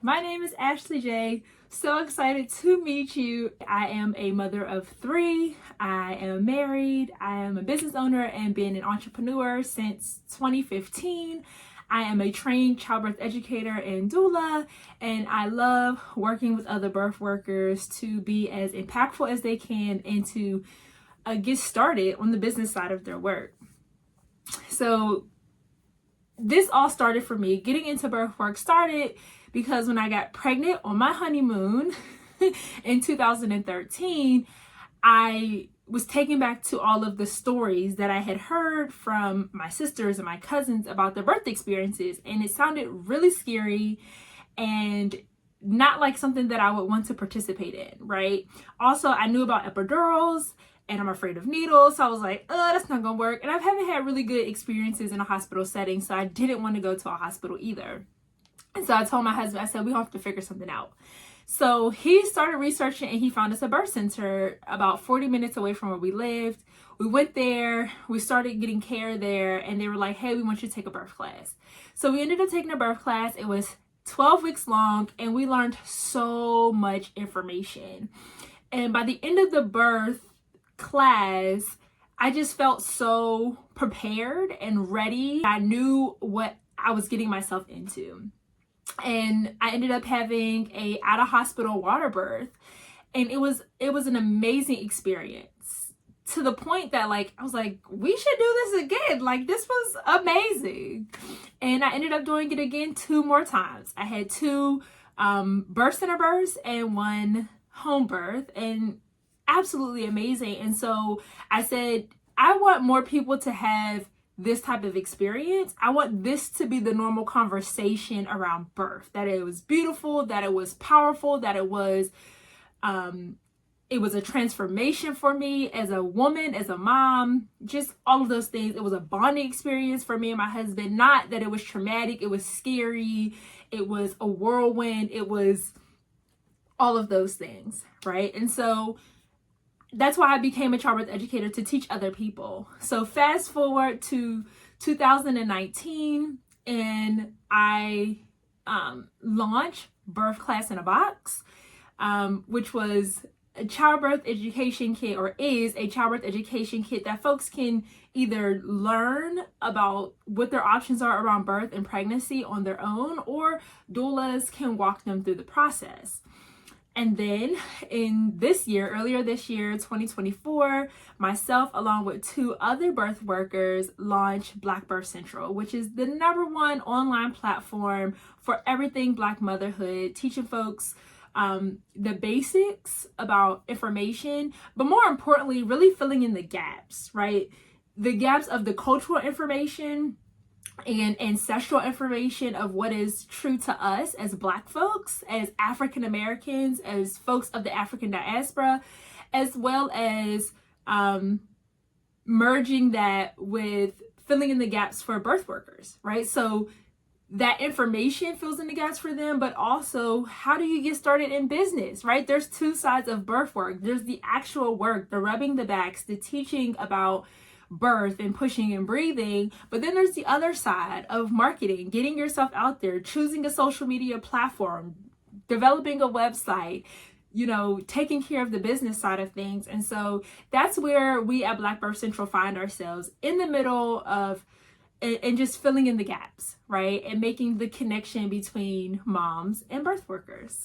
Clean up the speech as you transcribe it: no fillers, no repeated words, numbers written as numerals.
My name is Ashlee Jaye. So excited to meet you. I am a mother of 3. I am married. I am a business owner and been an entrepreneur since 2015. I am a trained childbirth educator and doula, and I love working with other birth workers to be as impactful as they can and to get started on the business side of their work. So this all started for me. Getting into birth work started because when I got pregnant on my honeymoon in 2013, I was taken back to all of the stories that I had heard from my sisters and my cousins about their birth experiences. And it sounded really scary and not like something that I would want to participate in, right? Also, I knew about epidurals and I'm afraid of needles. So I was like, that's not gonna work. And I haven't had really good experiences in a hospital setting, so I didn't want to go to a hospital either. And so I told my husband, I said, we have to figure something out. So he started researching and he found us a birth center about 40 minutes away from where we lived. We went there, we started getting care there, and they were like, hey, we want you to take a birth class. So we ended up taking a birth class. It was 12 weeks long and we learned so much information. And by the end of the birth class, I just felt so prepared and ready. I knew what I was getting myself into. And I ended up having a out of hospital water birth, and it was an amazing experience, to the point that I was like, we should do this again. Like, this was amazing. And I ended up doing it again 2 more times. I had 2 birth center births and 1 home birth, and absolutely amazing. And so I said, I want more people to have this type of experience. I want this to be the normal conversation around birth, that it was beautiful, that it was powerful, that it was a transformation for me as a woman, as a mom, just all of those things. It was a bonding experience for me and my husband. Not that it was traumatic, it was scary, it was a whirlwind, it was all of those things, right? And so that's why I became a childbirth educator, to teach other people. So fast forward to 2019, and I launched Birth Class in a Box, which was a childbirth education kit, or is a childbirth education kit that folks can either learn about what their options are around birth and pregnancy on their own, or doulas can walk them through the process. And then earlier this year, 2024, myself, along with 2 other birth workers, launched Black Birth Central, which is the #1 online platform for everything Black motherhood, teaching folks the basics about information, but more importantly, really filling in the gaps, right? The gaps of the cultural information and ancestral information of what is true to us as Black folks, as African Americans, as folks of the African diaspora, as well as merging that with filling in the gaps for birth workers, right? So that information fills in the gaps for them, but also, how do you get started in business, right? There's 2 sides of birth work. There's the actual work, the rubbing the backs, the teaching about birth and pushing and breathing, but then there's the other side of marketing, getting yourself out there, choosing a social media platform, developing a website, taking care of the business side of things. And so that's where we at Black Birth Central find ourselves, in the middle of and just filling in the gaps, right? And making the connection between moms and birth workers.